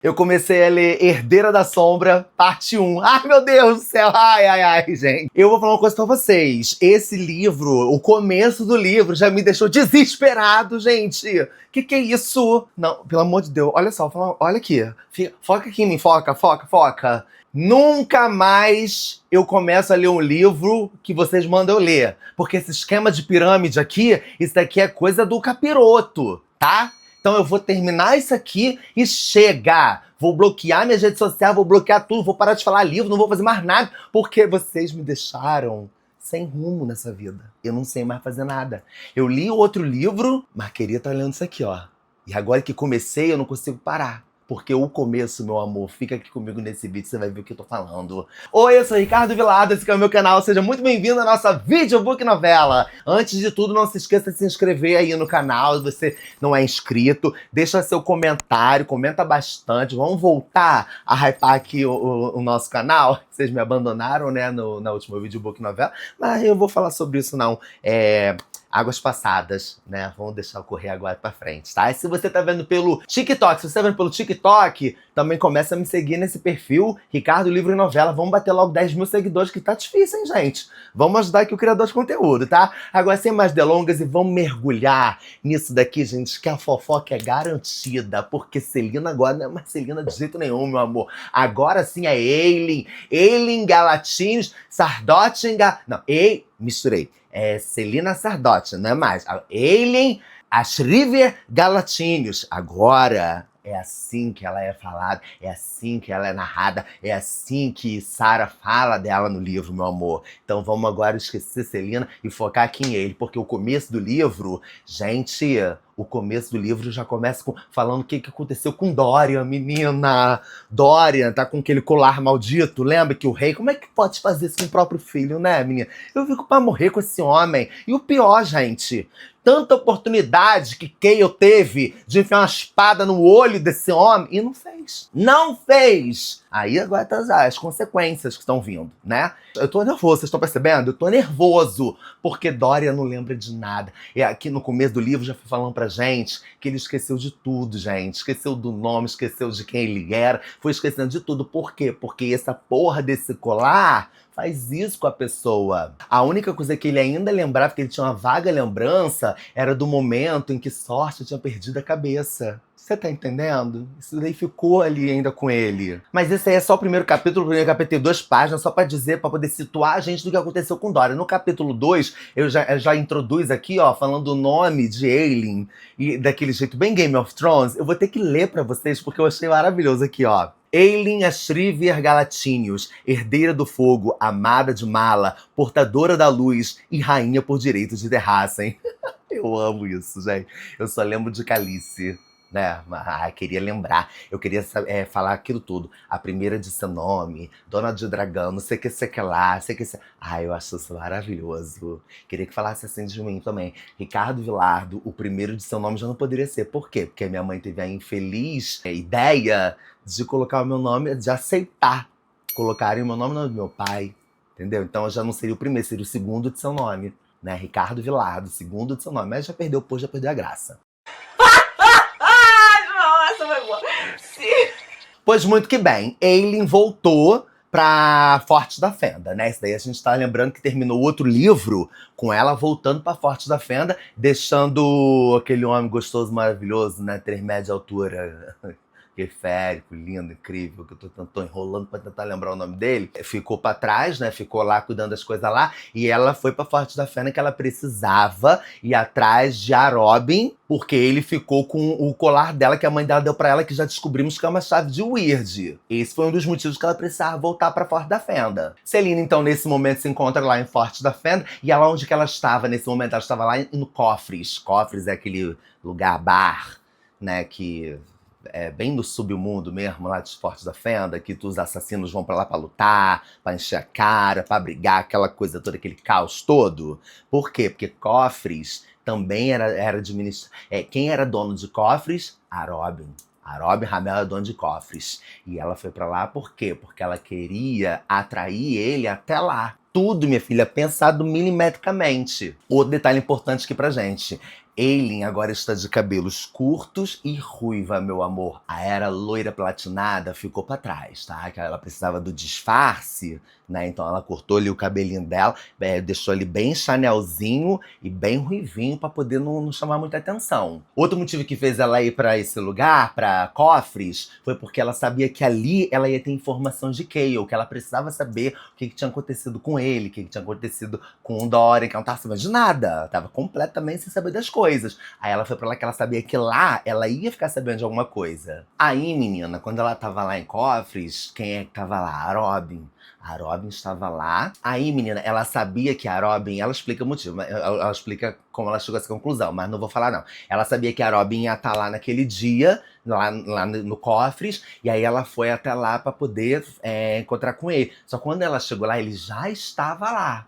Eu comecei a ler Herdeira da Sombra, parte 1. Ai, meu Deus do céu! Ai, gente. Eu vou falar uma coisa pra vocês. Esse livro, o começo do livro, já me deixou desesperado, gente. Que é isso? Não, pelo amor de Deus. Olha só, olha aqui. Foca aqui em mim, foca. Nunca mais eu começo a ler um livro que vocês mandam eu ler. Porque esse esquema de pirâmide aqui, isso daqui é coisa do capiroto, tá? Então eu vou terminar isso aqui e chega! Vou bloquear minhas redes sociais, vou bloquear tudo, vou parar de falar livro, não vou fazer mais nada, porque vocês me deixaram sem rumo nessa vida. Eu não sei mais fazer nada. Eu li outro livro, mas queria estar lendo isso aqui, ó. E agora que comecei, eu não consigo parar. Porque o começo, meu amor, fica aqui comigo nesse vídeo, você vai ver o que eu tô falando. Oi, eu sou Ricardo Vilado, esse aqui é o meu canal, seja muito bem-vindo à nossa Videobook Novela. Antes de tudo, não se esqueça de se inscrever aí no canal, se você não é inscrito. Deixa seu comentário, comenta bastante. Vamos voltar a hypar aqui o nosso canal. Vocês me abandonaram, né, na última Videobook Novela, mas eu vou falar sobre isso não. Águas passadas, né? Vamos deixar correr agora pra frente, tá? E se você tá vendo pelo TikTok, se você tá vendo pelo TikTok, também começa a me seguir nesse perfil, Ricardo Livro e Novela. Vamos bater logo 10 mil seguidores, que tá difícil, hein, gente? Vamos ajudar aqui o criador de conteúdo, tá? Agora, sem mais delongas, e vamos mergulhar nisso daqui, gente, que a fofoca é garantida, porque Celina agora não é mais Celina de jeito nenhum, meu amor. Agora sim é Eileen Galatines, Sardotinga... Não, misturei. É Celina Sardotti, não é mais. Eileen Ashriver Galatinius. Agora é assim que ela é falada, é assim que ela é narrada, é assim que Sarah fala dela no livro, meu amor. Então vamos agora esquecer Celina e focar aqui em ele, porque o começo do livro, gente, o começo do livro já começa falando o que aconteceu com Dorian, menina. Dorian tá com aquele colar maldito, lembra que o rei, como é que pode fazer isso com o próprio filho, né, menina? Eu fico pra morrer com esse homem. E o pior, gente, tanta oportunidade que Kayle teve de enfiar uma espada no olho desse homem e não fez. Não fez! Aí agora tá as consequências que estão vindo, né? Eu tô nervoso, vocês estão percebendo? Eu tô nervoso, porque Dorian não lembra de nada. E aqui no começo do livro já fui falando pra gente que ele esqueceu de tudo, gente. Esqueceu do nome, esqueceu de quem ele era, foi esquecendo de tudo. Por quê? Porque essa porra desse colar faz isso com a pessoa. A única coisa que ele ainda lembrava, que ele tinha uma vaga lembrança, era do momento em que Sorte tinha perdido a cabeça. Você tá entendendo? Isso daí ficou ali ainda com ele. Mas esse aí é só o primeiro capítulo tem 2 páginas, só pra dizer, pra poder situar a gente do que aconteceu com Dorian. No capítulo 2, eu já introduz aqui, ó, falando o nome de Eileen, e daquele jeito bem Game of Thrones. Eu vou ter que ler pra vocês, porque eu achei maravilhoso aqui, ó. Eileen Ashriver Galatinius, herdeira do fogo, amada de Mala, portadora da luz e rainha por direito de Terrassen. Eu amo isso, gente. Eu só lembro de Calice, né? Queria lembrar. Eu queria falar aquilo tudo. A primeira de seu nome, dona de dragão, não sei o que lá, sei que... eu acho isso maravilhoso. Queria que falasse assim de mim também. Ricardo Vilardo, o primeiro de seu nome já não poderia ser. Por quê? Porque minha mãe teve a infeliz ideia de colocar o meu nome, de aceitar colocarem o meu nome no nome do meu pai. Entendeu? Então eu já não seria o primeiro, seria o segundo de seu nome. Né? Ricardo Vilardo, segundo de seu nome. Mas já perdeu a graça. Nossa, foi boa. Sim. Pois muito que bem, Eileen voltou pra Forte da Fenda, né? Isso daí a gente tá lembrando que terminou outro livro com ela voltando pra Forte da Fenda, deixando aquele homem gostoso, maravilhoso, né? 3 metros de altura, férico, lindo, incrível, que eu tô enrolando pra tentar lembrar o nome dele. Ficou pra trás, né? Ficou lá cuidando das coisas lá. E ela foi pra Forte da Fenda que ela precisava ir atrás de Arobin, porque ele ficou com o colar dela, que a mãe dela deu pra ela, que já descobrimos que é uma chave de Wyrd. Esse foi um dos motivos que ela precisava voltar pra Forte da Fenda. Celina, então, nesse momento, se encontra lá em Forte da Fenda. E ela, onde que ela estava nesse momento? Ela estava lá no Cofres. Cofres é aquele lugar, bar, né? Que... é bem no submundo mesmo, lá de Forte da Fenda, que os assassinos vão pra lá pra lutar, pra encher a cara, pra brigar, aquela coisa toda, aquele caos todo. Por quê? Porque Cofres também era administrado. Quem era dono de Cofres? Arobin. Arobin Hamel era dono de Cofres. E ela foi pra lá por quê? Porque ela queria atrair ele até lá. Tudo, minha filha, pensado milimetricamente. Outro detalhe importante aqui pra gente. Aileen agora está de cabelos curtos e ruiva, meu amor. A era loira platinada ficou pra trás, tá? Que ela precisava do disfarce, né? Então ela cortou ali o cabelinho dela, deixou ele bem chanelzinho e bem ruivinho pra poder não chamar muita atenção. Outro motivo que fez ela ir pra esse lugar, pra Cofres, foi porque ela sabia que ali ela ia ter informação de Cale, que ela precisava saber o que tinha acontecido com ele, o que tinha acontecido com o Dorian, que ela não tava sabendo de nada, tava completamente sem saber das coisas. Aí ela foi pra lá que ela sabia que lá ela ia ficar sabendo de alguma coisa. Aí, menina, quando ela tava lá em Cofres, quem é que tava lá? A Robin. A Robin estava lá. Aí, menina, ela sabia que a Robin... Ela explica o motivo, ela explica como ela chegou a essa conclusão, mas não vou falar, não. Ela sabia que a Robin ia estar lá naquele dia, lá no Cofres, e aí ela foi até lá pra poder encontrar com ele. Só que quando ela chegou lá, ele já estava lá.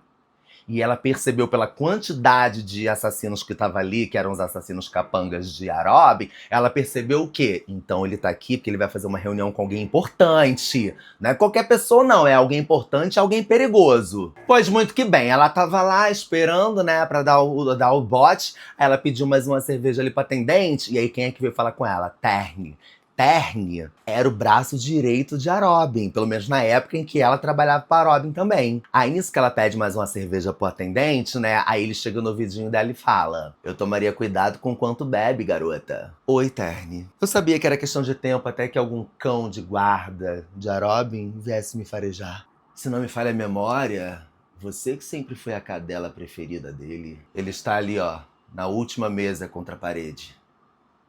E ela percebeu pela quantidade de assassinos que tava ali, que eram os assassinos capangas de Arob, ela percebeu o quê? Então ele tá aqui porque ele vai fazer uma reunião com alguém importante. Não é qualquer pessoa, não. É alguém importante, alguém perigoso. Pois muito que bem, ela tava lá esperando, né, pra dar o bote. Aí ela pediu mais uma cerveja ali pra atendente. E aí quem é que veio falar com ela? Terne. Terne era o braço direito de Robin, pelo menos na época em que ela trabalhava para a Robin também. Aí nisso que ela pede mais uma cerveja pro atendente, né? Aí ele chega no ouvidinho dela e fala: eu tomaria cuidado com quanto bebe, garota. Oi, Terne. Eu sabia que era questão de tempo até que algum cão de guarda de Robin viesse me farejar. Se não me falha a memória, você que sempre foi a cadela preferida dele. Ele está ali, ó, na última mesa contra a parede.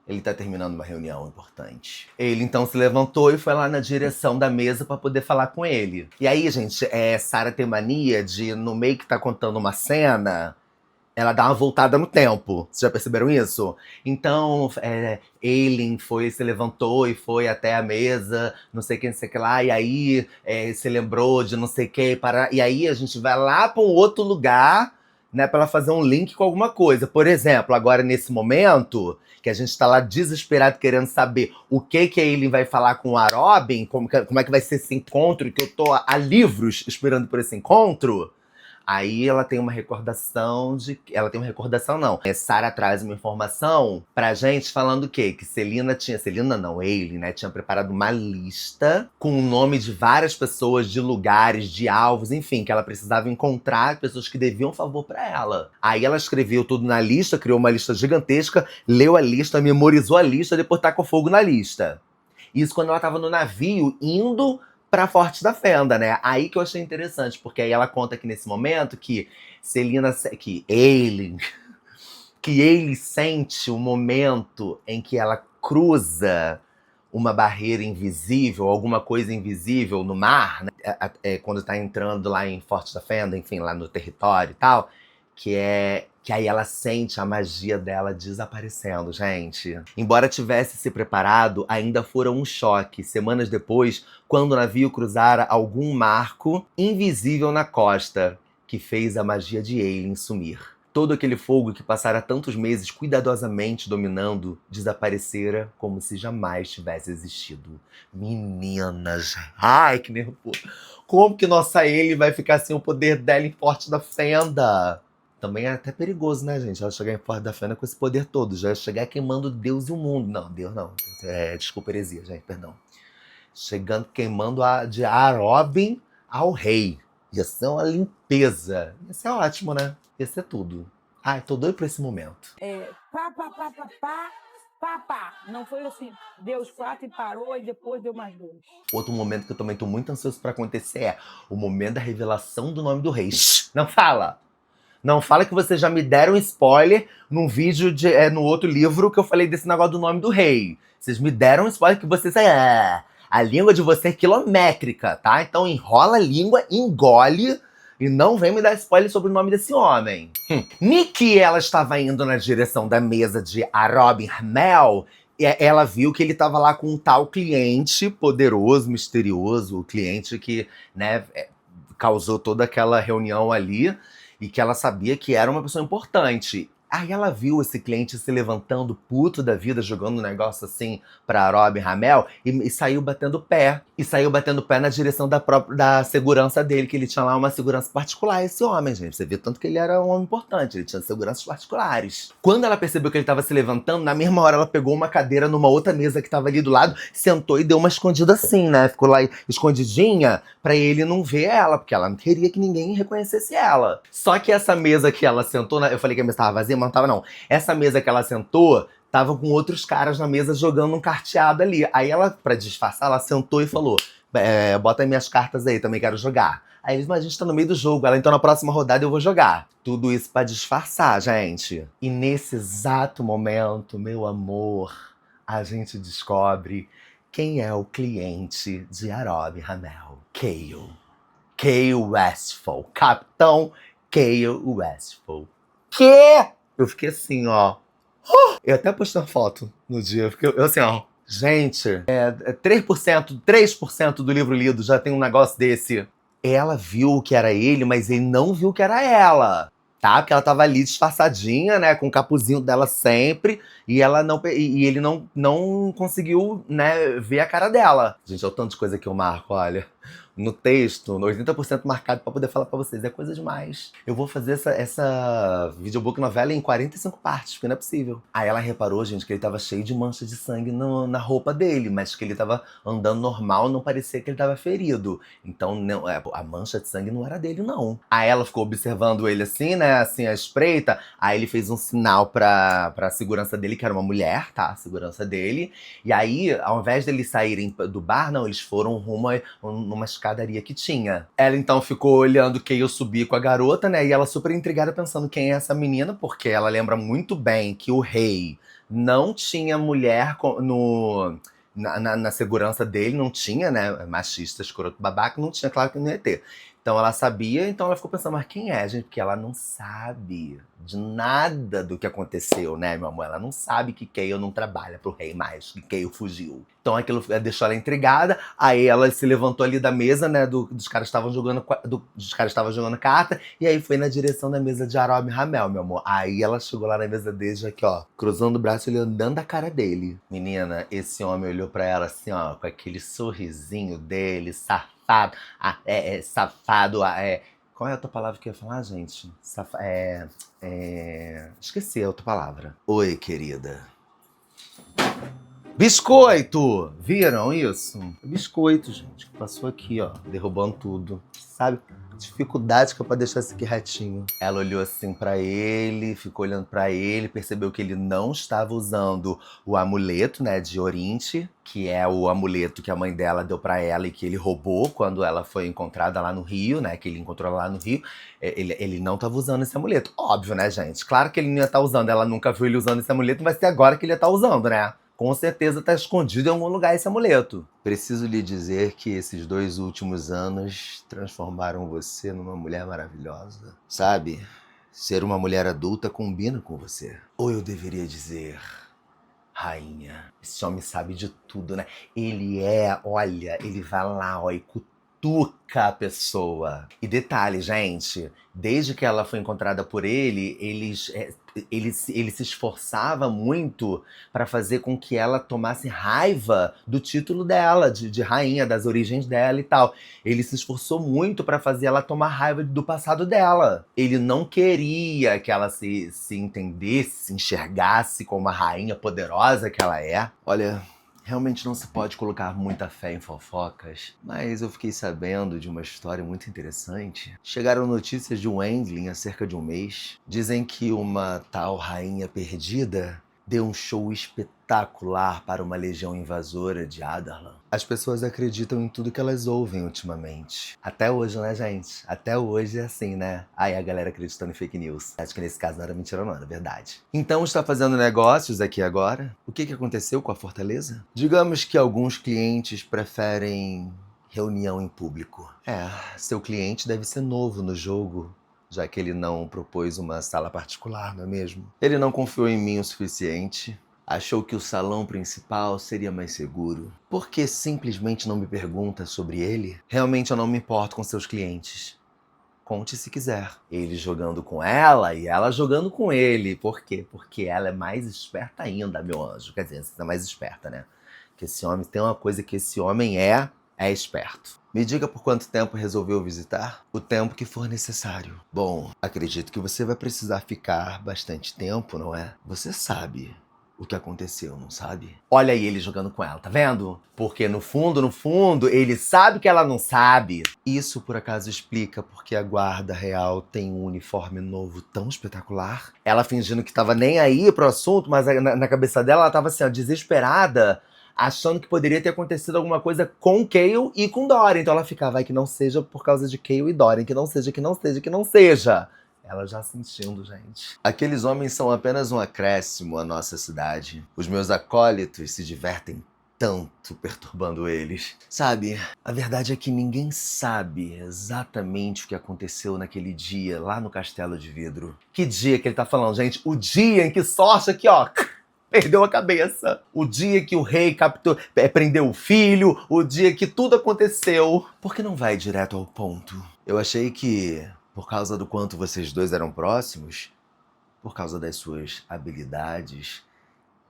Ele tá terminando uma reunião importante. Ele então se levantou e foi lá na direção da mesa pra poder falar com ele. E aí, gente, Sarah tem mania de, no meio que tá contando uma cena, ela dá uma voltada no tempo. Vocês já perceberam isso? Então, Aileen se levantou e foi até a mesa, não sei quem, não sei o que lá, e aí se lembrou de não sei o que, e aí a gente vai lá pra um outro lugar, né, pra ela fazer um link com alguma coisa. Por exemplo, agora nesse momento, que a gente tá lá desesperado querendo saber o que a Aileen vai falar com a Robin, como é que vai ser esse encontro, que eu tô há livros esperando por esse encontro. Aí ela tem uma recordação de... Ela tem uma recordação, não. Sarah traz uma informação pra gente falando o quê? Que Aileen, né? Tinha preparado uma lista com o nome de várias pessoas, de lugares, de alvos, enfim, que ela precisava encontrar pessoas que deviam favor pra ela. Aí ela escreveu tudo na lista, criou uma lista gigantesca, leu a lista, memorizou a lista, depois tacou fogo na lista. Isso quando ela tava no navio, indo pra Forte da Fenda, né? Aí que eu achei interessante, porque aí ela conta aqui nesse momento que Aileen sente o momento em que ela cruza uma barreira invisível, alguma coisa invisível no mar, né? Quando tá entrando lá em Forte da Fenda, enfim, lá no território e tal, que aí ela sente a magia dela desaparecendo, gente. Embora tivesse se preparado, ainda fora um choque. Semanas depois, quando o navio cruzara algum marco invisível na costa, que fez a magia de Aileen sumir. Todo aquele fogo que passara tantos meses cuidadosamente dominando desaparecera como se jamais tivesse existido. Meninas, ai que nervoso. Como que nossa Aileen vai ficar sem o poder dela em Forte da Fenda? Também é até perigoso, né, gente? Ela chegar em Forte da Fenda com esse poder todo. Já chegar queimando Deus e o mundo. Não, Deus não. Desculpa, heresia, gente, perdão. Chegando, queimando de Robin ao rei. Ia ser uma limpeza. Ia ser ótimo, né? Ia ser tudo. Ai, tô doido pra esse momento. Não foi assim, deu os 4 e parou, e depois deu mais 2. Outro momento que eu também tô muito ansioso pra acontecer é o momento da revelação do nome do rei. Shhh, não fala! Não fala que vocês já me deram spoiler num vídeo no outro livro que eu falei desse negócio do nome do rei. Vocês me deram spoiler que vocês... a língua de vocês é quilométrica, tá? Então enrola a língua, engole e não vem me dar spoiler sobre o nome desse homem. Nikki, ela estava indo na direção da mesa de Robin Hamel e ela viu que ele estava lá com um tal cliente poderoso, misterioso, o cliente que, né, causou toda aquela reunião ali, e que ela sabia que era uma pessoa importante. Aí ela viu esse cliente se levantando, puto da vida, jogando um negócio assim pra Robin Ramel e saiu batendo pé. E saiu batendo pé na direção da segurança dele, que ele tinha lá uma segurança particular. Esse homem, gente, você viu tanto que ele era um homem importante, ele tinha seguranças particulares. Quando ela percebeu que ele tava se levantando, na mesma hora ela pegou uma cadeira numa outra mesa que tava ali do lado, sentou e deu uma escondida assim, né? Ficou lá escondidinha pra ele não ver ela, porque ela não queria que ninguém reconhecesse ela. Só que essa mesa que ela sentou, eu falei que a mesa tava vazia, mas não tava não. Essa mesa que ela sentou, tava com outros caras na mesa jogando um carteado ali. Aí ela, pra disfarçar, ela sentou e falou, bota minhas cartas aí, também quero jogar. Aí eles, mas a gente tá no meio do jogo. Ela, então na próxima rodada eu vou jogar. Tudo isso pra disfarçar, gente. E nesse exato momento, meu amor, a gente descobre quem é o cliente de Robin Ramel. Cale. Cale Westphal. Capitão Cale Westphal. Que? Eu fiquei assim, ó. Eu até postei uma foto no dia. Eu assim, ó. Gente, 3% do livro lido já tem um negócio desse. Ela viu que era ele, mas ele não viu que era ela. Tá? Porque ela tava ali disfarçadinha, né? Com o capuzinho dela sempre. E ele não conseguiu, né, ver a cara dela. Gente, é o tanto de coisa que eu marco, olha. No texto, 80% marcado pra poder falar pra vocês. É coisa demais. Eu vou fazer essa videobook novela em 45 partes, porque não é possível. Aí ela reparou, gente, que ele tava cheio de mancha de sangue na roupa dele, mas que ele tava andando normal, não parecia que ele tava ferido. Então, não, a mancha de sangue não era dele, não. Aí ela ficou observando ele assim, né, assim, à espreita. Aí ele fez um sinal pra segurança dele, que era uma mulher, tá? A segurança dele. E aí, ao invés deles saírem do bar, não, eles foram rumo a numa escadaria que tinha. Ela então ficou olhando quem eu subi com a garota, né? E ela super intrigada pensando quem é essa menina, porque ela lembra muito bem que o rei não tinha mulher na segurança dele, não tinha, né? Machista, escroto, babaca, não tinha, claro que não ia ter. Então ela sabia, então ela ficou pensando, mas quem é, gente? Porque ela não sabe de nada do que aconteceu, né, meu amor? Ela não sabe que Cale não trabalha pro rei mais, que Cale fugiu. Então aquilo deixou ela intrigada, aí ela se levantou ali da mesa, né, dos caras estavam jogando carta, e aí foi na direção da mesa de Robin Ramel, meu amor. Aí ela chegou lá na mesa dele, aqui, ó, cruzando o braço e olhando dentro da cara dele. Menina, esse homem olhou pra ela assim, ó, com aquele sorrisinho dele, safado. Safado. Qual é a outra palavra que eu ia falar, gente? Esqueci a outra palavra. Oi, querida. Biscoito! Viram isso? Biscoito, gente, que passou aqui, ó, derrubando tudo. Sabe? Dificuldade que é pra deixar isso aqui retinho. Ela olhou assim pra ele, ficou olhando pra ele, percebeu que ele não estava usando o amuleto, né, de Orinte, que é o amuleto que a mãe dela deu pra ela e que ele roubou quando ela foi encontrada lá no Rio, né, que ele encontrou ela lá no Rio. Ele não tava usando esse amuleto. Óbvio, né, gente? Claro que ele não ia estar usando, ela nunca viu ele usando esse amuleto, vai ser agora que ele ia estar usando, né? Com certeza tá escondido em algum lugar esse amuleto. Preciso lhe dizer que esses 2 últimos anos transformaram você numa mulher maravilhosa. Sabe, ser uma mulher adulta combina com você. Ou eu deveria dizer, rainha. Esse homem sabe de tudo, né? Olha, ele vai lá, ó, e cutuca a pessoa. E detalhe, gente, desde que ela foi encontrada por ele, ele se esforçava muito para fazer com que ela tomasse raiva do título dela, de rainha, das origens dela e tal. Ele se esforçou muito para fazer ela tomar raiva do passado dela. Ele não queria que ela se entendesse, se enxergasse como a rainha poderosa que ela é. Olha, realmente não se pode colocar muita fé em fofocas, mas eu fiquei sabendo de uma história muito interessante. Chegaram notícias de um Wendling há cerca de um mês. Dizem que uma tal rainha perdida deu um show espetacular para uma legião invasora de Adarlan. As pessoas acreditam em tudo que elas ouvem ultimamente. Até hoje, né, gente? Até hoje é assim, né? Aí a galera acreditando em fake news. Acho que nesse caso não era mentira não, era verdade. Então está fazendo negócios aqui agora? O que aconteceu com a Fortaleza? Digamos que alguns clientes preferem reunião em público. Seu cliente deve ser novo no jogo, já que ele não propôs uma sala particular, não é mesmo? Ele não confiou em mim o suficiente. Achou que o salão principal seria mais seguro. Por que simplesmente não me pergunta sobre ele? Realmente eu não me importo com seus clientes. Conte se quiser. Ele jogando com ela e ela jogando com ele. Por quê? Porque ela é mais esperta ainda, meu anjo. Quer dizer, você é mais esperta, né? Que esse homem, tem uma coisa que esse homem é esperto. Me diga por quanto tempo resolveu visitar? O tempo que for necessário. Bom, acredito que você vai precisar ficar bastante tempo, não é? Você sabe o que aconteceu, não sabe? Olha aí ele jogando com ela, tá vendo? Porque no fundo, ele sabe que ela não sabe. Isso por acaso explica porque a guarda real tem um uniforme novo tão espetacular? Ela fingindo que tava nem aí pro assunto, mas na cabeça dela ela tava assim, ó, desesperada, achando que poderia ter acontecido alguma coisa com Cale e com Dorian. Então ela ficava, vai que não seja por causa de Cale e Dorian, que não seja, que não seja, que não seja. Ela já sentindo, gente. Aqueles homens são apenas um acréscimo à nossa cidade. Os meus acólitos se divertem tanto perturbando eles. Sabe, a verdade é que ninguém sabe exatamente o que aconteceu naquele dia lá no Castelo de Vidro. Que dia que ele tá falando, gente? O dia em que Sorcha aqui, ó, perdeu a cabeça. O dia que o rei prendeu o filho. O dia que tudo aconteceu. Por que não vai direto ao ponto? Eu achei que, por causa do quanto vocês dois eram próximos, por causa das suas habilidades,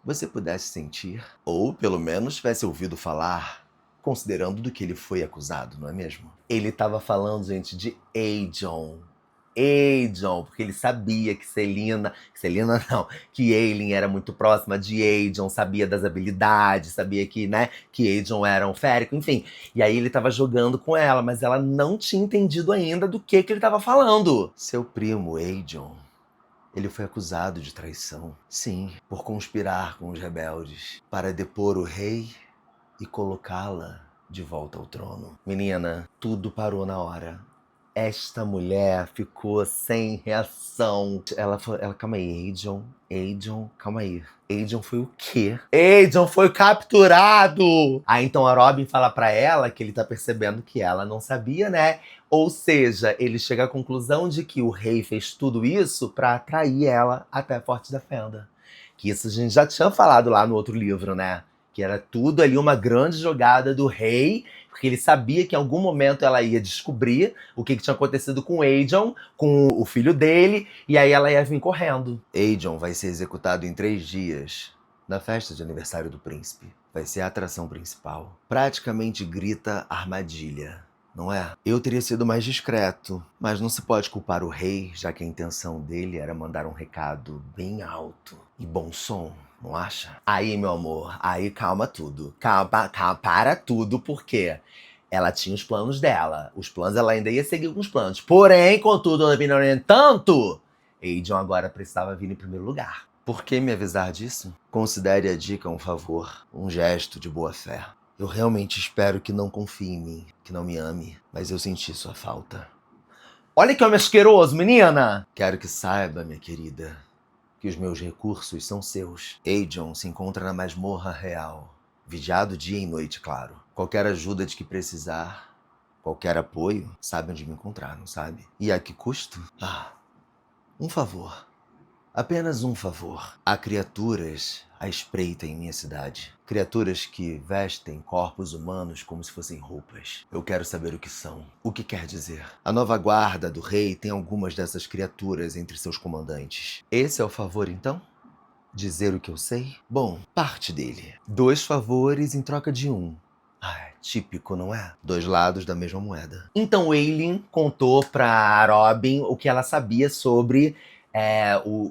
você pudesse sentir, ou pelo menos tivesse ouvido falar, considerando do que ele foi acusado, não é mesmo? Ele estava falando, gente, de Aegon. Aegon, porque ele sabia que que Aelin era muito próxima de Aegon, sabia das habilidades, sabia que, né, que Aegon era um férico, enfim. E aí ele tava jogando com ela, mas ela não tinha entendido ainda do que ele tava falando. Seu primo, Aegon, ele foi acusado de traição. Sim, por conspirar com os rebeldes para depor o rei e colocá-la de volta ao trono. Menina, tudo parou na hora. Esta mulher ficou sem reação. Ela falou, calma aí, Aegon, calma aí. Aegon foi o quê? Aegon foi capturado! Aí então a Robin fala pra ela que ele tá percebendo que ela não sabia, né? Ou seja, ele chega à conclusão de que o rei fez tudo isso pra atrair ela até Forte da Fenda. Que isso a gente já tinha falado lá no outro livro, né? Que era tudo ali uma grande jogada do rei, porque ele sabia que em algum momento ela ia descobrir o que tinha acontecido com Aegon, com o filho dele, e aí ela ia vir correndo. Aegon vai ser executado em 3 dias, na festa de aniversário do príncipe. Vai ser a atração principal. Praticamente grita armadilha, não é? Eu teria sido mais discreto, mas não se pode culpar o rei, já que a intenção dele era mandar um recado bem alto e bom som. Não acha? Aí, meu amor, aí calma tudo. Calma, para tudo, porque ela tinha os planos dela. Os planos, ela ainda ia seguir com os planos. Porém, contudo, no entanto, Aegon agora precisava vir em primeiro lugar. Por que me avisar disso? Considere a dica um favor, um gesto de boa fé. Eu realmente espero que não confie em mim, que não me ame, mas eu senti sua falta. Olha que homem asqueroso, menina! Quero que saiba, minha querida, que os meus recursos são seus. Aegon se encontra na masmorra real. Vigiado dia e noite, claro. Qualquer ajuda de que precisar, qualquer apoio, sabe onde me encontrar, não sabe? E a que custo? Um favor. Apenas um favor. Há criaturas à espreita em minha cidade. Criaturas que vestem corpos humanos como se fossem roupas. Eu quero saber o que são. O que quer dizer? A nova guarda do rei tem algumas dessas criaturas entre seus comandantes. Esse é o favor, então? Dizer o que eu sei? Bom, parte dele. 2 favores em troca de um. Típico, não é? 2 lados da mesma moeda. Então Aelin contou pra Robin o que ela sabia sobre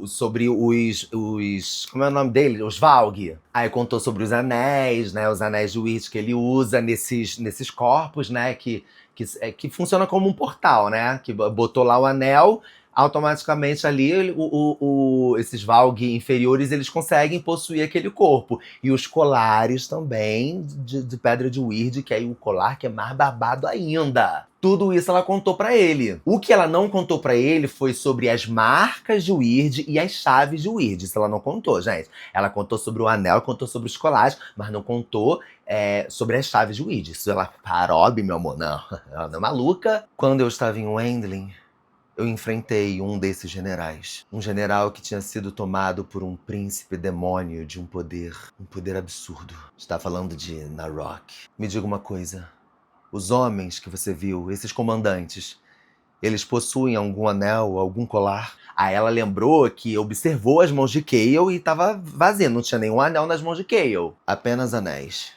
sobre os... Como é o nome dele? Os Valg. Aí contou sobre os anéis, né? Os anéis de Wyrd que ele usa nesses corpos, né? Que funciona como um portal, né? Que botou lá o anel, automaticamente ali esses Valg inferiores eles conseguem possuir aquele corpo. E os colares também de Pedra de Wyrd, que é o colar que é mais babado ainda. Tudo isso ela contou pra ele. O que ela não contou pra ele foi sobre as marcas de Wyrd e as chaves de Wyrd. Isso ela não contou, gente. Ela contou sobre o anel, contou sobre os colares, mas não contou sobre as chaves de Wyrd. Isso ela parobe, meu amor. Não, ela não é maluca. Quando eu estava em Wendling, eu enfrentei um desses generais. Um general que tinha sido tomado por um príncipe demônio de um poder absurdo. Está falando de Narok. Me diga uma coisa. Os homens que você viu, esses comandantes, Eles possuem algum anel, algum colar? Aí ela lembrou que observou as mãos de Cale e tava vazio, não tinha nenhum anel nas mãos de Cale. Apenas anéis.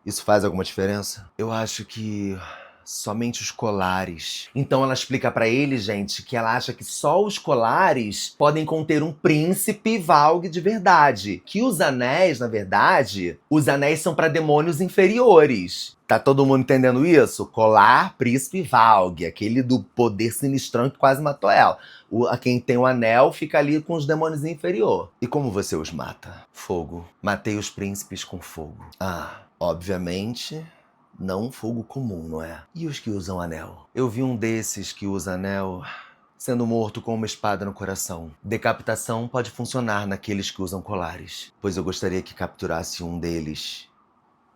Isso faz alguma diferença? Eu acho que somente os colares. Então ela explica pra ele, gente, que ela acha que só os colares podem conter um príncipe Valg de verdade. Que os anéis, na verdade, os anéis são pra demônios inferiores. Tá todo mundo entendendo isso? Colar, príncipe Valg, aquele do poder sinistrão que quase matou ela. Quem tem o anel fica ali com os demônios inferior. E como você os mata? Fogo. Matei os príncipes com fogo. Ah, obviamente, não um fogo comum, não é? E os que usam anel? Eu vi um desses que usa anel sendo morto com uma espada no coração. Decapitação pode funcionar naqueles que usam colares, pois eu gostaria que capturasse um deles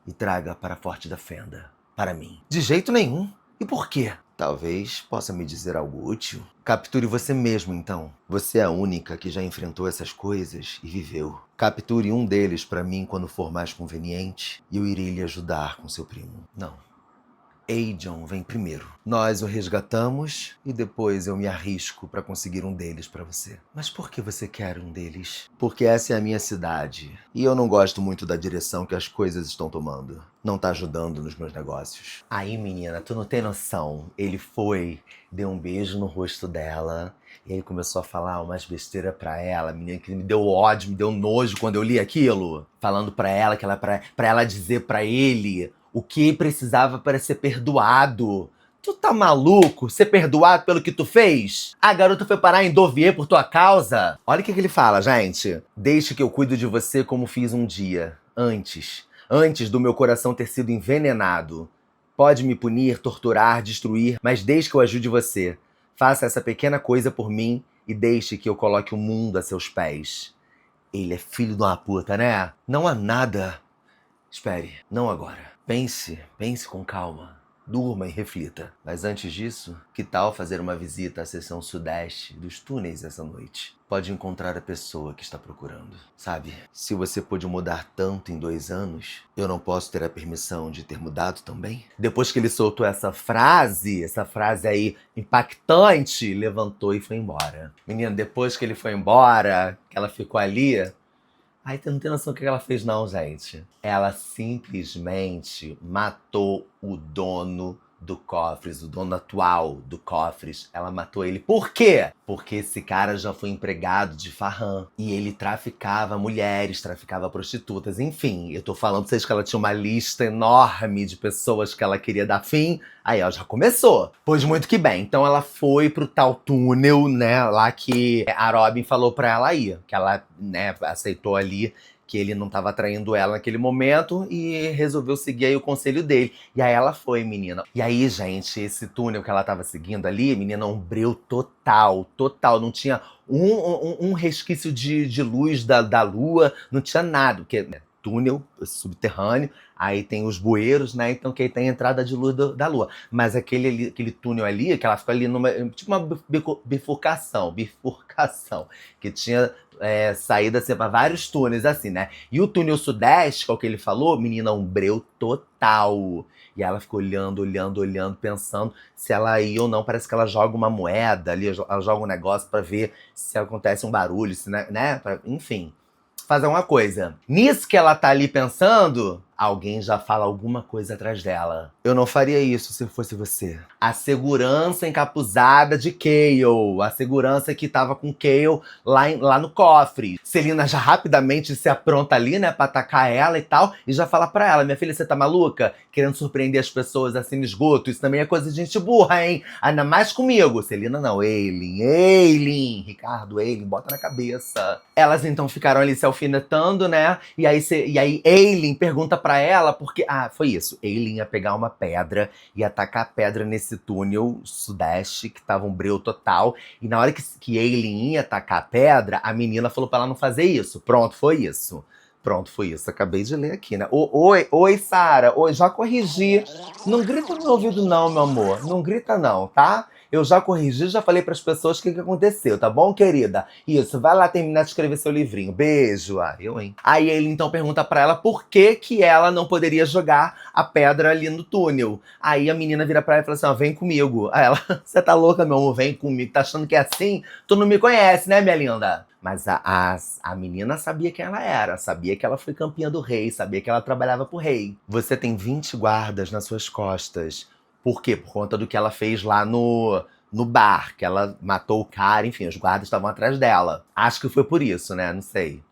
e traga para a Forte da Fenda, para mim. De jeito nenhum. E por quê? Talvez possa me dizer algo útil. Capture você mesmo, então. Você é a única que já enfrentou essas coisas e viveu. Capture um deles para mim quando for mais conveniente e eu irei lhe ajudar com seu primo. Não. Aegon vem primeiro. Nós o resgatamos e depois eu me arrisco para conseguir um deles para você. Mas por que você quer um deles? Porque essa é a minha cidade e eu não gosto muito da direção que as coisas estão tomando. Não tá ajudando nos meus negócios. Aí, menina, tu não tem noção. Ele foi, deu um beijo no rosto dela e ele começou a falar umas besteiras pra ela, menina, que me deu ódio, me deu nojo quando eu li aquilo. Falando pra ela que ela pra ela dizer pra ele o que precisava para ser perdoado. Tu tá maluco? Ser perdoado pelo que tu fez? A garota foi parar em Dovier por tua causa? Olha o que ele fala, gente. Deixe que eu cuido de você como fiz um dia. Antes do meu coração ter sido envenenado. Pode me punir, torturar, destruir, mas desde que eu ajude você. Faça essa pequena coisa por mim e deixe que eu coloque o mundo a seus pés. Ele é filho de uma puta, né? Não há nada. Espere, não agora. Pense com calma. Durma e reflita. Mas antes disso, que tal fazer uma visita à seção sudeste dos túneis essa noite? Pode encontrar a pessoa que está procurando. Sabe, se você pôde mudar tanto em 2 anos, eu não posso ter a permissão de ter mudado também? Depois que ele soltou essa frase aí impactante, levantou e foi embora. Menina, depois que ele foi embora, que ela ficou ali... Ai, tu não tem noção do que ela fez não, gente. Ela simplesmente matou o dono do Cofres, o dono atual do Cofres. Ela matou ele. Por quê? Porque esse cara já foi empregado de Farhan. E ele traficava mulheres, traficava prostitutas. Enfim, eu tô falando pra vocês que ela tinha uma lista enorme de pessoas que ela queria dar fim. Aí, ó, já começou. Pois muito que bem. Então ela foi pro tal túnel, né, lá que a Robin falou pra ela ir. Que ela, né, aceitou ali que ele não tava traindo ela naquele momento e resolveu seguir aí o conselho dele. E aí ela foi, menina. E aí, gente, esse túnel que ela tava seguindo ali, menina, um breu total. Não tinha um resquício de luz da lua, não tinha nada, porque... né, túnel subterrâneo, aí tem os bueiros, né? Então que aí tem a entrada de luz da lua. Mas aquele túnel ali, que ela ficou ali numa tipo uma bifurcação, que tinha saída assim, para vários túneis, assim, né? E o túnel sudeste, que é o que ele falou, menina, um breu total. E ela ficou olhando, pensando se ela ia ou não. Parece que ela joga uma moeda ali, ela joga um negócio pra ver se acontece um barulho, se, né? Enfim, fazer uma coisa. Nisso que ela tá ali pensando, alguém já fala alguma coisa atrás dela. Eu não faria isso se eu fosse você. A segurança encapuzada de Cale. A segurança que tava com Cale lá no cofre. Celina já rapidamente se apronta ali, né, pra atacar ela e tal. E já fala pra ela, minha filha, você tá maluca? Querendo surpreender as pessoas assim no esgoto? Isso também é coisa de gente burra, hein? Ainda mais comigo. Celina não, Aelin. Ricardo, Aelin, bota na cabeça. Elas então ficaram ali se alfinetando, né? E aí Aelin pergunta pra ela, porque... Ah, foi isso. Aelin ia pegar uma pedra e atacar a pedra nesse túnel sudeste, que tava um breu total. E na hora que Aelin ia atacar a pedra, a menina falou pra ela não fazer isso. Pronto, foi isso. Acabei de ler aqui, né? Oi, Sara. Oi, já corrigi. Não grita no meu ouvido não, meu amor. Não grita não, tá? Eu já corrigi, já falei pras pessoas o que aconteceu, tá bom, querida? Isso, vai lá terminar de escrever seu livrinho. Beijo. Ah, eu, hein? Aí ele então pergunta pra ela por que ela não poderia jogar a pedra ali no túnel. Aí a menina vira pra ela e fala assim, ó, vem comigo. Aí ela, você tá louca, meu amor? Vem comigo. Tá achando que é assim? Tu não me conhece, né, minha linda? Mas a menina sabia quem ela era, sabia que ela foi campeã do rei, sabia que ela trabalhava pro rei. Você tem 20 guardas nas suas costas. Por quê? Por conta do que ela fez lá no bar, que ela matou o cara, enfim, os guardas estavam atrás dela. Acho que foi por isso, né? Não sei.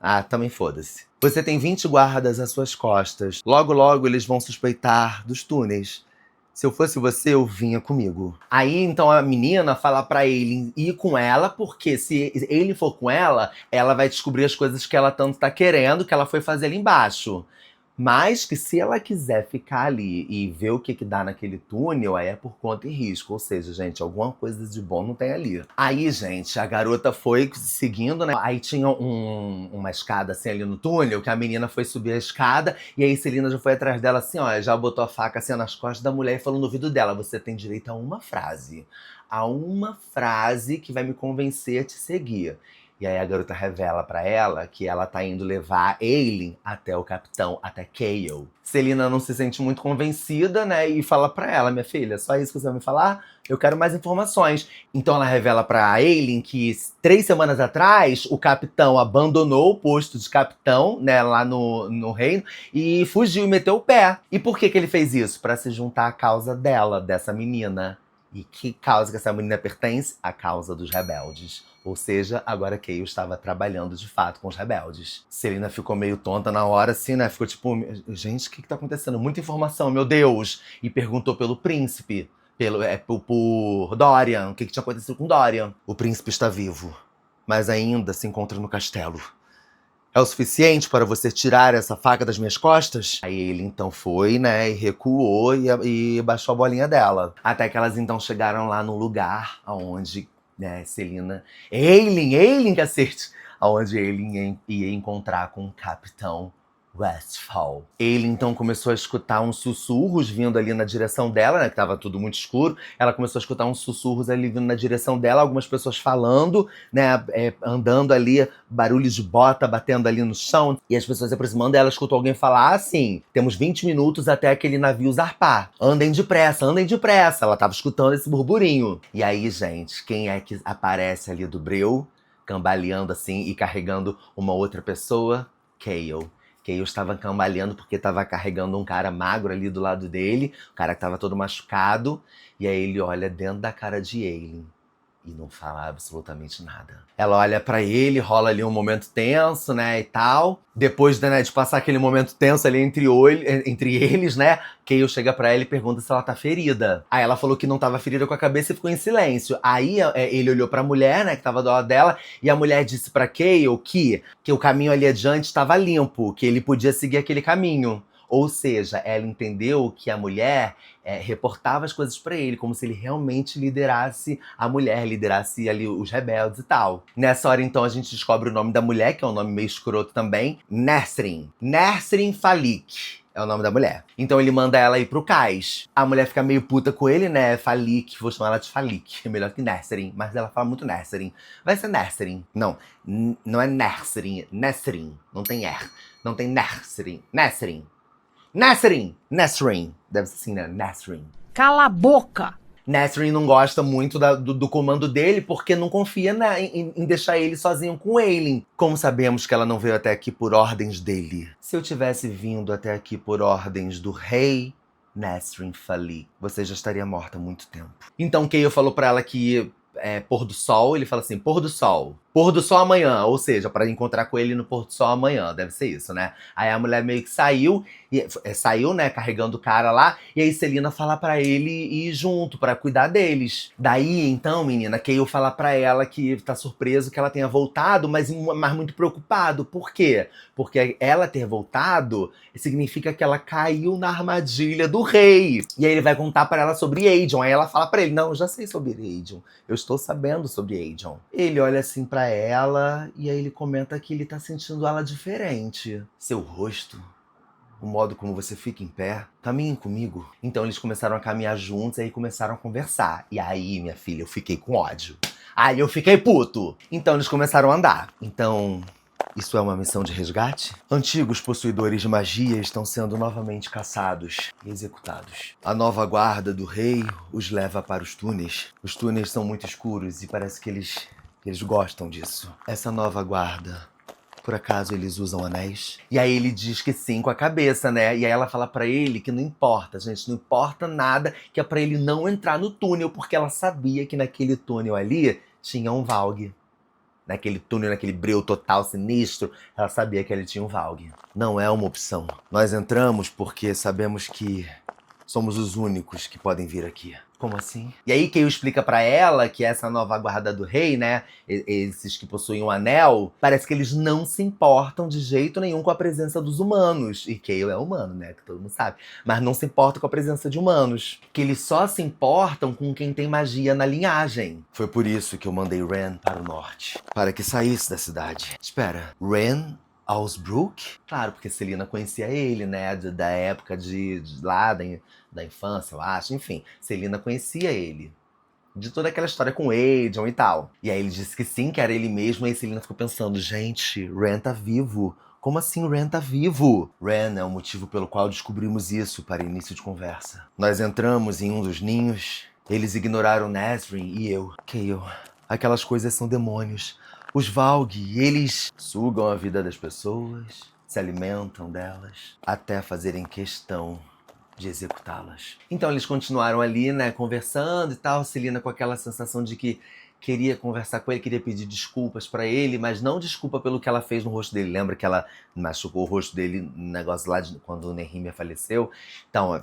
Ah, também foda-se. Você tem 20 guardas às suas costas. Logo, logo eles vão suspeitar dos túneis. Se eu fosse você, eu vinha comigo. Aí, então, a menina fala pra ele ir com ela, porque se ele for com ela, ela vai descobrir as coisas que ela tanto tá querendo, que ela foi fazer ali embaixo. Mas que se ela quiser ficar ali e ver o que dá naquele túnel, aí é por conta e risco. Ou seja, gente, alguma coisa de bom não tem ali. Aí, gente, a garota foi seguindo, né? Aí tinha uma escada assim ali no túnel, que a menina foi subir a escada, e aí Celina já foi atrás dela assim, ó, já botou a faca assim nas costas da mulher e falou no ouvido dela, você tem direito a uma frase. A uma frase que vai me convencer a te seguir. E aí a garota revela pra ela que ela tá indo levar Aileen até o capitão, até Cale. Celina não se sente muito convencida, né? E fala pra ela, minha filha, só isso que você vai me falar? Eu quero mais informações. Então ela revela pra Aileen que 3 semanas atrás o capitão abandonou o posto de capitão, né, lá no reino, e fugiu e meteu o pé. E por que ele fez isso? Pra se juntar à causa dela, dessa menina. E que causa que essa menina pertence? A causa dos rebeldes. Ou seja, agora Cale estava trabalhando de fato com os rebeldes. Celina ficou meio tonta na hora, assim, né? Ficou tipo, gente, o que tá acontecendo? Muita informação, meu Deus! E perguntou pelo príncipe, por Dorian, o que tinha acontecido com Dorian. O príncipe está vivo, mas ainda se encontra no castelo. É o suficiente para você tirar essa faca das minhas costas? Aí ele então foi, né, e recuou e baixou a bolinha dela. Até que elas então chegaram lá no lugar onde, né, Celina... Aileen, cacete! Onde Aileen ia encontrar com o Capitão Westphal. Ele então começou a escutar uns sussurros vindo ali na direção dela, né? Que tava tudo muito escuro. Ela começou a escutar uns sussurros ali vindo na direção dela, algumas pessoas falando, né? Andando ali, barulho de bota batendo ali no chão. E as pessoas se aproximando, ela escutou alguém falar assim: temos 20 minutos até aquele navio zarpar. Andem depressa, andem depressa. Ela tava escutando esse burburinho. E aí, gente, quem é que aparece ali do breu, cambaleando assim e carregando uma outra pessoa? Cale. Cale estava cambaleando porque estava carregando um cara magro ali do lado dele, o cara que estava todo machucado, e aí ele olha dentro da cara de Aileen e não fala absolutamente nada. Ela olha pra ele, rola ali um momento tenso, né, e tal. Depois, né, de passar aquele momento tenso ali entre eles, né, Cale chega pra ela e pergunta se ela tá ferida. Aí ela falou que não tava ferida com a cabeça e ficou em silêncio. Aí ele olhou pra mulher, né, que tava do lado dela, e a mulher disse pra Cale que o caminho ali adiante estava limpo, que ele podia seguir aquele caminho. Ou seja, ela entendeu que a mulher reportava as coisas pra ele, como se ele realmente liderasse a mulher, liderasse ali os rebeldes e tal. Nessa hora, então, a gente descobre o nome da mulher, que é um nome meio escroto também, Nesrin. Nesrin Falik é o nome da mulher. Então ele manda ela ir pro cais. A mulher fica meio puta com ele, né? Falik, vou chamar ela de Falik, é melhor que Nesrin, mas ela fala muito Nesrin. Vai ser Nesrin. Não, não é Nesrin, Nesrin. Não tem R. Não tem Nesrin. Nesrin. Nesrin. Deve ser assim, né? Nesrin. Cala a boca! Nesrin não gosta muito do comando dele porque não confia em deixar ele sozinho com Aileen. Como sabemos que ela não veio até aqui por ordens dele? Se eu tivesse vindo até aqui por ordens do rei Nesrin Falik, você já estaria morta há muito tempo. Então Cale falou pra ela que pôr do sol, ele fala assim, pôr do sol. Pôr do sol amanhã, ou seja, pra encontrar com ele no pôr do sol amanhã, deve ser isso, né? Aí a mulher meio que saiu, né, carregando o cara lá, e aí Celina fala pra ele ir junto, pra cuidar deles. Daí, então, menina, Cale fala pra ela que tá surpreso que ela tenha voltado, mas muito preocupado. Por quê? Porque ela ter voltado significa que ela caiu na armadilha do rei. E aí ele vai contar pra ela sobre Aegon. Aí ela fala pra ele, não, eu já sei sobre Aegon. Eu estou sabendo sobre Aegon. Ele olha assim pra ela e aí ele comenta que ele tá sentindo ela diferente. Seu rosto o modo como você fica em pé. Caminhem comigo. Então eles começaram a caminhar juntos e aí começaram a conversar. E aí, minha filha, eu fiquei com ódio. Aí eu fiquei puto. Então eles começaram a andar. Então, isso é uma missão de resgate? Antigos possuidores de magia estão sendo novamente caçados e executados. A nova guarda do rei os leva para os túneis. Os túneis são muito escuros e parece que eles gostam disso. Essa nova guarda, por acaso eles usam anéis? E aí ele diz que sim com a cabeça, né? E aí ela fala pra ele que não importa, gente, não importa nada, que é pra ele não entrar no túnel, porque ela sabia que naquele túnel ali tinha um Valg. Naquele túnel, naquele breu total sinistro, ela sabia que ele tinha um Valg. Não é uma opção. Nós entramos porque sabemos que somos os únicos que podem vir aqui. Como assim? E aí Kayle explica pra ela que essa nova guarda do rei, né, esses que possuem um anel, parece que eles não se importam de jeito nenhum com a presença dos humanos. E Kayle é humano, né, que todo mundo sabe. Mas não se importa com a presença de humanos. Que eles só se importam com quem tem magia na linhagem. Foi por isso que eu mandei Ren para o norte. Para que saísse da cidade. Espera, Ren Osbrook? Claro, porque Selena conhecia ele, né, da época de lá, da infância, eu acho. Enfim, Selena conhecia ele. De toda aquela história com Aegon e tal. E aí ele disse que sim, que era ele mesmo. E aí Selena ficou pensando, gente, Ren tá vivo. Como assim Ren tá vivo? Ren é o motivo pelo qual descobrimos isso para início de conversa. Nós entramos em um dos ninhos. Eles ignoraram Nesryn e eu. Kayle, aquelas coisas são demônios. Os Valg, eles sugam a vida das pessoas, se alimentam delas, até fazerem questão de executá-las. Então eles continuaram ali, né, conversando e tal, Selena com aquela sensação de que queria conversar com ele, queria pedir desculpas pra ele, mas não desculpa pelo que ela fez no rosto dele. Lembra que ela machucou o rosto dele no negócio lá de quando o Nehemia faleceu? Então,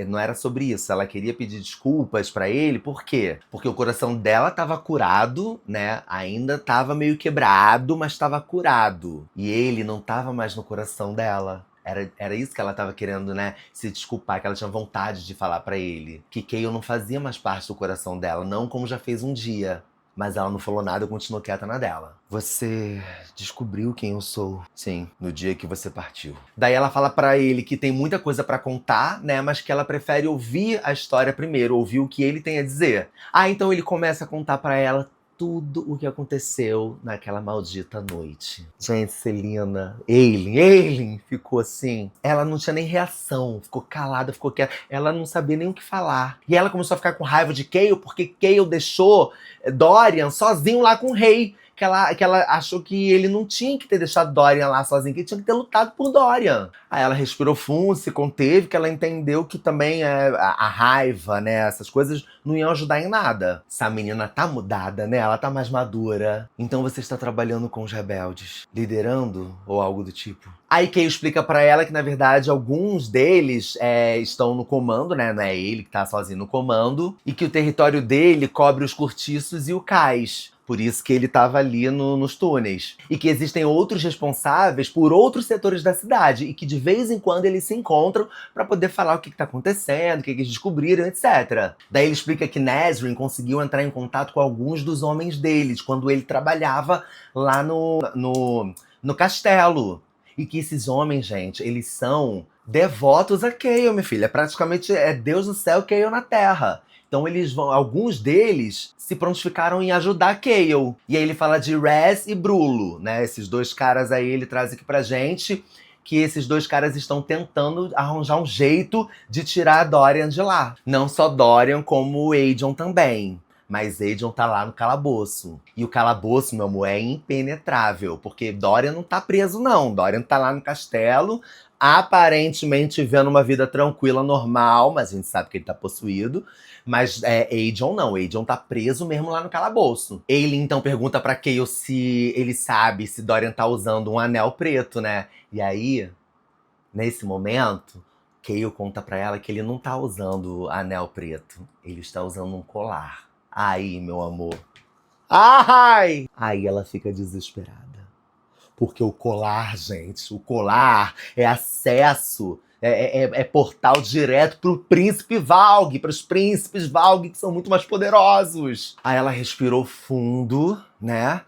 não era sobre isso. Ela queria pedir desculpas pra ele, por quê? Porque o coração dela tava curado, né? Ainda tava meio quebrado, mas tava curado. E ele não tava mais no coração dela. Era isso que ela tava querendo, né? Se desculpar, que ela tinha vontade de falar pra ele. Que Kayle não fazia mais parte do coração dela, não como já fez um dia. Mas ela não falou nada e continuou quieta na dela. Você descobriu quem eu sou. Sim, no dia que você partiu. Daí ela fala pra ele que tem muita coisa pra contar, né? Mas que ela prefere ouvir a história primeiro, ouvir o que ele tem a dizer. Então ele começa a contar pra ela tudo o que aconteceu naquela maldita noite. Gente, Selena, Aelin ficou assim. Ela não tinha nem reação, ficou calada, ficou quieta. Ela não sabia nem o que falar. E ela começou a ficar com raiva de Kayle, porque Kayle deixou Dorian sozinho lá com o rei. Que ela achou que ele não tinha que ter deixado Dorian lá sozinho, que ele tinha que ter lutado por Dorian. Aí ela respirou fundo, se conteve, que ela entendeu que também a raiva, né, essas coisas não iam ajudar em nada. Essa menina tá mudada, né, ela tá mais madura. Então você está trabalhando com os rebeldes, liderando ou algo do tipo. Aí Kayle explica pra ela que, na verdade, alguns deles estão no comando, né, não é ele que tá sozinho no comando, e que o território dele cobre os cortiços e o cais. Por isso que ele estava ali nos túneis. E que existem outros responsáveis por outros setores da cidade. E que de vez em quando eles se encontram para poder falar o que está acontecendo, o que eles descobriram, etc. Daí ele explica que Nesryn conseguiu entrar em contato com alguns dos homens deles quando ele trabalhava lá no castelo. E que esses homens, gente, eles são devotos a Kayle, minha filha. Praticamente é Deus no céu, Kayle na terra. Então alguns deles se prontificaram em ajudar Kayle. E aí ele fala de Raz e Brulo, né? Esses dois caras aí ele traz aqui pra gente, que esses dois caras estão tentando arranjar um jeito de tirar a Dorian de lá. Não só Dorian, como o Aegon também. Mas Aegon tá lá no calabouço. E o calabouço, meu amor, é impenetrável. Porque Dorian não tá preso, não. Dorian tá lá no castelo, aparentemente vivendo uma vida tranquila, normal. Mas a gente sabe que ele tá possuído. Mas Aegon não. Aegon tá preso mesmo lá no calabouço. Aelin então pergunta pra Kayle se ele sabe se Dorian tá usando um anel preto, né? E aí, nesse momento, Kayle conta pra ela que ele não tá usando anel preto. Ele está usando um colar. Aí, meu amor. Ai! Aí ela fica desesperada. Porque o colar, gente, o colar é acesso, é portal direto pro príncipe Valg, pros príncipes Valg, que são muito mais poderosos. Aí ela respirou fundo, né?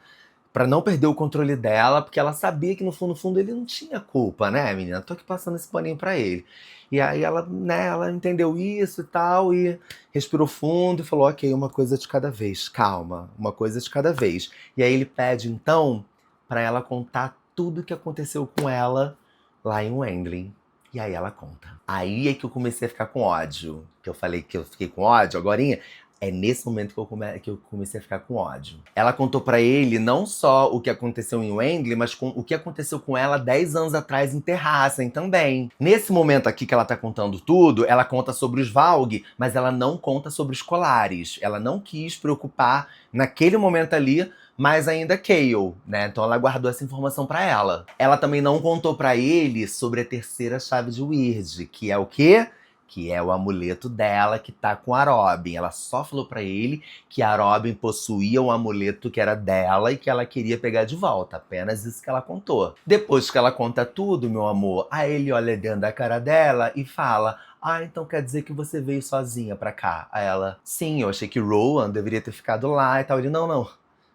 pra não perder o controle dela, porque ela sabia que no fundo ele não tinha culpa, né, menina? Tô aqui passando esse paninho pra ele. E aí ela, né, ela entendeu isso e tal, e respirou fundo e falou, ok, uma coisa de cada vez, calma, uma coisa de cada vez. E aí ele pede, então, pra ela contar tudo o que aconteceu com ela lá em Wendling. E aí ela conta. Aí é que eu comecei a ficar com ódio. Que eu falei que eu fiquei com ódio agorinha. É nesse momento que eu comecei a ficar com ódio. Ela contou pra ele não só o que aconteceu em Wendling, mas o que aconteceu com ela 10 anos atrás em Terrassen também. Nesse momento aqui que ela tá contando tudo, ela conta sobre os Valg, mas ela não conta sobre os Colares. Ela não quis preocupar naquele momento ali mais ainda Chaol, né? Então ela guardou essa informação pra ela. Ela também não contou pra ele sobre a terceira chave de Wyrd, que é o quê? Que é o amuleto dela que tá com a Robin. Ela só falou pra ele que a Robin possuía um amuleto que era dela e que ela queria pegar de volta. Apenas isso que ela contou. Depois que ela conta tudo, meu amor, aí ele olha dentro da cara dela e fala: ah, então quer dizer que você veio sozinha pra cá? Aí ela: sim, eu achei que Rowan deveria ter ficado lá e tal. Ele: não, eu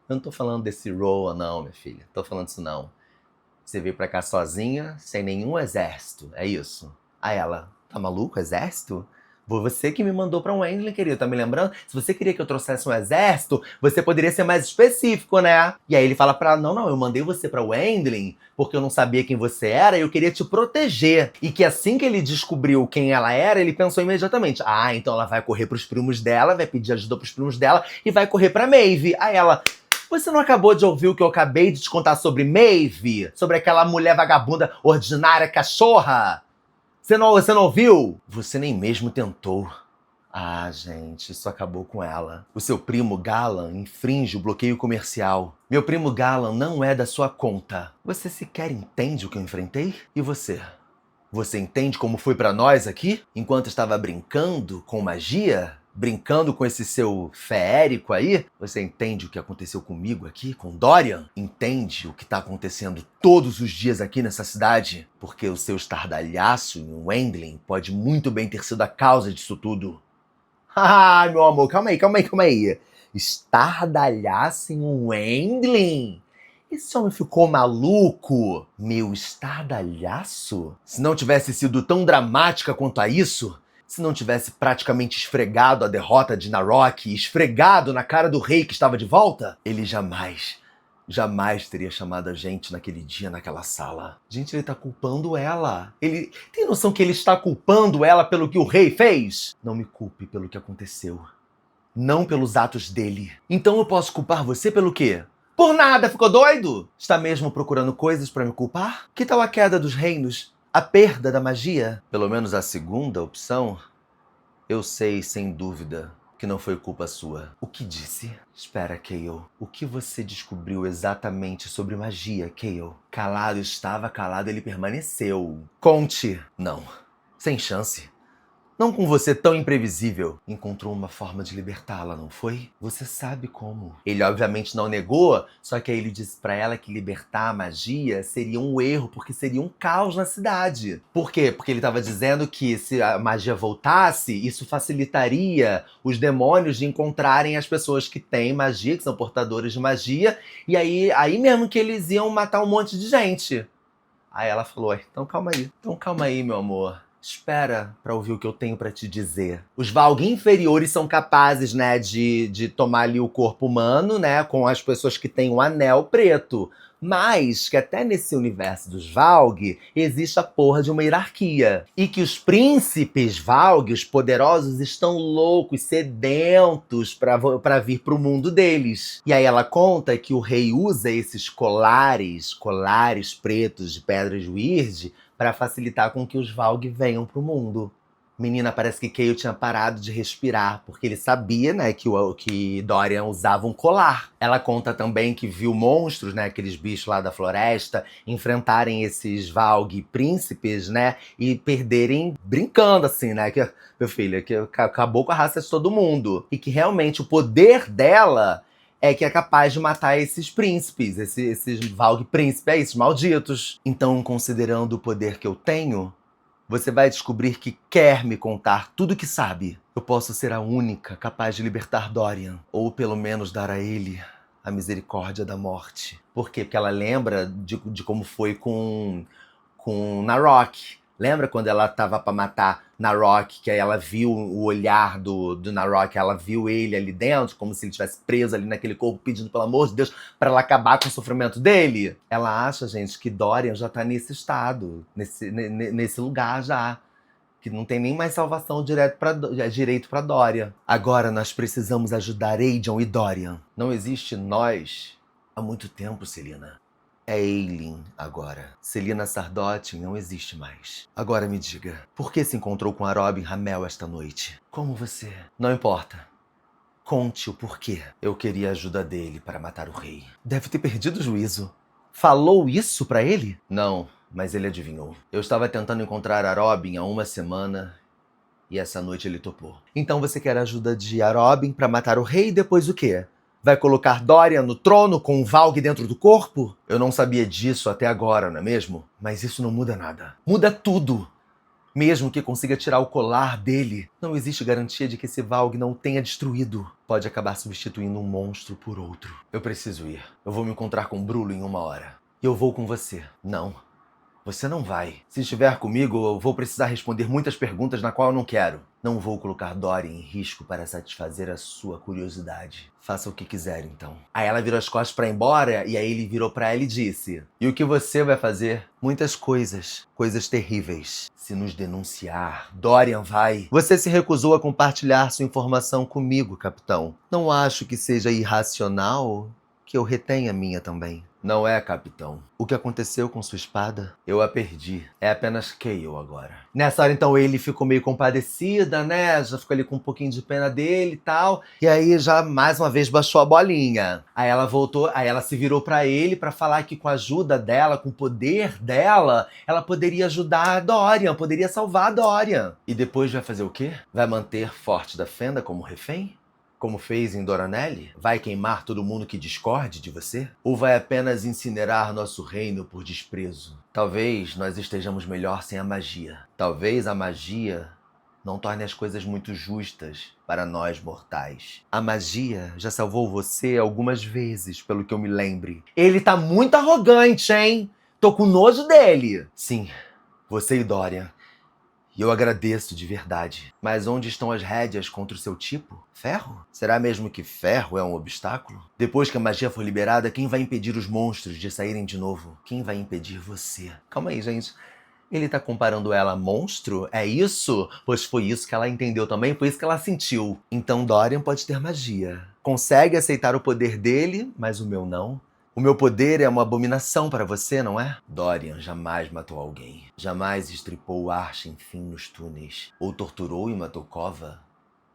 não tô falando desse Rowan não, minha filha. Tô falando disso não. Você veio pra cá sozinha, sem nenhum exército, é isso? Aí ela: tá maluco, exército? Foi você que me mandou pra Wendling, querido, tá me lembrando? Se você queria que eu trouxesse um exército, você poderia ser mais específico, né? E aí ele fala pra ela: não, eu mandei você pra Wendling porque eu não sabia quem você era e eu queria te proteger. E que assim que ele descobriu quem ela era, ele pensou imediatamente: ah, então ela vai correr pros primos dela, vai pedir ajuda pros primos dela e vai correr pra Maeve. Aí ela: você não acabou de ouvir o que eu acabei de te contar sobre Maeve? Sobre aquela mulher vagabunda, ordinária, cachorra? Você não ouviu? Você nem mesmo tentou. Ah, gente, isso acabou com ela. O seu primo Galan infringe o bloqueio comercial. Meu primo Galan não é da sua conta. Você sequer entende o que eu enfrentei? E você? Você entende como foi pra nós aqui? Enquanto estava brincando com magia? Brincando com esse seu feérico aí? Você entende o que aconteceu comigo aqui, com Dorian? Entende o que tá acontecendo todos os dias aqui nessa cidade? Porque o seu estardalhaço em Wendling pode muito bem ter sido a causa disso tudo. Ai, meu amor, calma aí. Estardalhaço em Wendling? Esse homem ficou maluco? Meu estardalhaço? Se não tivesse sido tão dramática quanto a isso, se não tivesse praticamente esfregado a derrota de Narok e esfregado na cara do rei que estava de volta, ele jamais teria chamado a gente naquele dia naquela sala. Gente, ele tá culpando ela. Ele tem noção que ele está culpando ela pelo que o rei fez? Não me culpe pelo que aconteceu. Não pelos atos dele. Então eu posso culpar você pelo quê? Por nada, ficou doido? Está mesmo procurando coisas pra me culpar? Que tal a queda dos reinos? A perda da magia? Pelo menos a segunda opção? Eu sei, sem dúvida, que não foi culpa sua. O que disse? Espera, Chaol. O que você descobriu exatamente sobre magia, Chaol? Calado estava, calado ele permaneceu. Conte. Não. Sem chance. Não com você tão imprevisível. Encontrou uma forma de libertá-la, não foi? Você sabe como. Ele obviamente não negou, só que aí ele disse pra ela que libertar a magia seria um erro, porque seria um caos na cidade. Por quê? Porque ele estava dizendo que se a magia voltasse, isso facilitaria os demônios de encontrarem as pessoas que têm magia, que são portadores de magia, e aí mesmo que eles iam matar um monte de gente. Aí ela falou: então calma aí, meu amor. Espera pra ouvir o que eu tenho pra te dizer. Os Valg inferiores são capazes, né, de tomar ali o corpo humano, né, com as pessoas que têm um anel preto. Mas que até nesse universo dos Valg existe a porra de uma hierarquia. E que os príncipes Valg, os poderosos, estão loucos, sedentos pra vir pro mundo deles. E aí ela conta que o rei usa esses colares pretos de pedras de Wyrd, para facilitar com que os Valg venham pro mundo. Menina, parece que Chaol tinha parado de respirar, porque ele sabia, né, que Dorian usava um colar. Ela conta também que viu monstros, né, aqueles bichos lá da floresta, enfrentarem esses Valg príncipes, né, e perderem brincando, assim, né, que, meu filho, que acabou com a raça de todo mundo. E que realmente o poder dela é que é capaz de matar esses príncipes, esses Valg príncipes, esses malditos. Então, considerando o poder que eu tenho, você vai descobrir que quer me contar tudo o que sabe. Eu posso ser a única capaz de libertar Dorian, ou pelo menos dar a ele a misericórdia da morte. Por quê? Porque ela lembra de como foi com Narok. Lembra quando ela tava pra matar Narok, que aí ela viu o olhar do Narok, ela viu ele ali dentro, como se ele estivesse preso ali naquele corpo, pedindo pelo amor de Deus pra ela acabar com o sofrimento dele? Ela acha, gente, que Dorian já tá nesse estado, nesse lugar já, que não tem nem mais salvação direito pra Dorian. Agora nós precisamos ajudar Aegon e Dorian. Não existe nós há muito tempo, Celina. É Aelin agora. Celina Sardotin não existe mais. Agora me diga, por que se encontrou com a Robin Hamel esta noite? Como você? Não importa. Conte o porquê. Eu queria a ajuda dele para matar o rei. Deve ter perdido o juízo. Falou isso pra ele? Não, mas ele adivinhou. Eu estava tentando encontrar a Robin há uma semana e essa noite ele topou. Então você quer a ajuda de Robin para matar o rei e depois o quê? Vai colocar Dorian no trono com um Valg dentro do corpo? Eu não sabia disso até agora, não é mesmo? Mas isso não muda nada. Muda tudo. Mesmo que consiga tirar o colar dele, não existe garantia de que esse Valg não tenha destruído. Pode acabar substituindo um monstro por outro. Eu preciso ir. Eu vou me encontrar com Brulo em 1 hora. E eu vou com você. Não. Você não vai. Se estiver comigo, eu vou precisar responder muitas perguntas na qual eu não quero. Não vou colocar Dorian em risco para satisfazer a sua curiosidade. Faça o que quiser, então. Aí ela virou as costas para ir embora, e aí ele virou para ela e disse: E o que você vai fazer? Muitas coisas. Coisas terríveis. Se nos denunciar, Dorian vai... Você se recusou a compartilhar sua informação comigo, capitão. Não acho que seja irracional que eu retenha a minha também. Não é, capitão. O que aconteceu com sua espada? Eu a perdi. É apenas Kael agora. Nessa hora, então, ele ficou meio compadecida, né? Já ficou ali com um pouquinho de pena dele e tal. E aí, já mais uma vez, baixou a bolinha. Aí ela voltou, aí ela se virou pra ele pra falar que com a ajuda dela, com o poder dela, ela poderia ajudar a Dorian, poderia salvar a Dorian. E depois vai fazer o quê? Vai manter Forte da Fenda como refém? Como fez em Doranelle? Vai queimar todo mundo que discorde de você? Ou vai apenas incinerar nosso reino por desprezo? Talvez nós estejamos melhor sem a magia. Talvez a magia não torne as coisas muito justas para nós mortais. A magia já salvou você algumas vezes, pelo que eu me lembre. Ele tá muito arrogante, hein? Tô com nojo dele. Sim, você e Dorian. E eu agradeço de verdade. Mas onde estão as rédeas contra o seu tipo? Ferro? Será mesmo que ferro é um obstáculo? Depois que a magia for liberada, quem vai impedir os monstros de saírem de novo? Quem vai impedir você? Calma aí, gente. Ele tá comparando ela a monstro? É isso? Pois foi isso que ela entendeu também, foi isso que ela sentiu. Então Dorian pode ter magia. Consegue aceitar o poder dele, mas o meu não. O meu poder é uma abominação para você, não é? Dorian jamais matou alguém. Jamais estripou Arche, enfim, nos túneis. Ou torturou e matou Kova,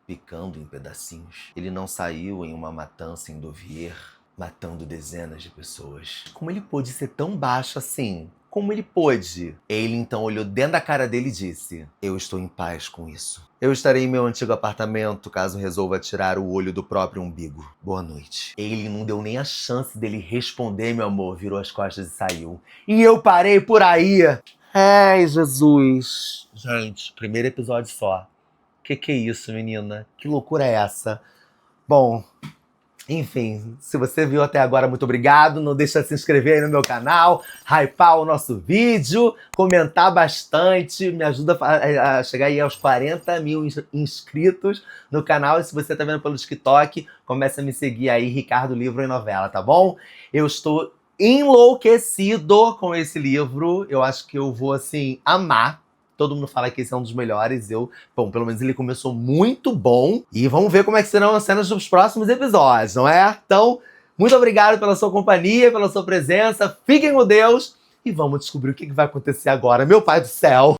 picando em pedacinhos. Ele não saiu em uma matança em Dovier, matando dezenas de pessoas. Como ele pôde ser tão baixo assim? Como ele pôde? Ele então olhou dentro da cara dele e disse: Eu estou em paz com isso. Eu estarei em meu antigo apartamento caso resolva tirar o olho do próprio umbigo. Boa noite. Ele não deu nem a chance dele responder, meu amor. Virou as costas e saiu. E eu parei por aí. Ai, Jesus. Gente, primeiro episódio só. Que é isso, menina? Que loucura é essa? Bom... Enfim, se você viu até agora, muito obrigado. Não deixa de se inscrever aí no meu canal, hypar o nosso vídeo, comentar bastante, me ajuda a chegar aí aos 40 mil inscritos no canal. E se você tá vendo pelo TikTok, comece a me seguir aí, Ricardo Livro e Novela, tá bom? Eu estou enlouquecido com esse livro. Eu acho que eu vou, assim, amar. Todo mundo fala que esse é um dos melhores. Bom, pelo menos ele começou muito bom. E vamos ver como é que serão as cenas dos próximos episódios, não é? Então, muito obrigado pela sua companhia, pela sua presença. Fiquem com Deus. E vamos descobrir o que vai acontecer agora. Meu pai do céu!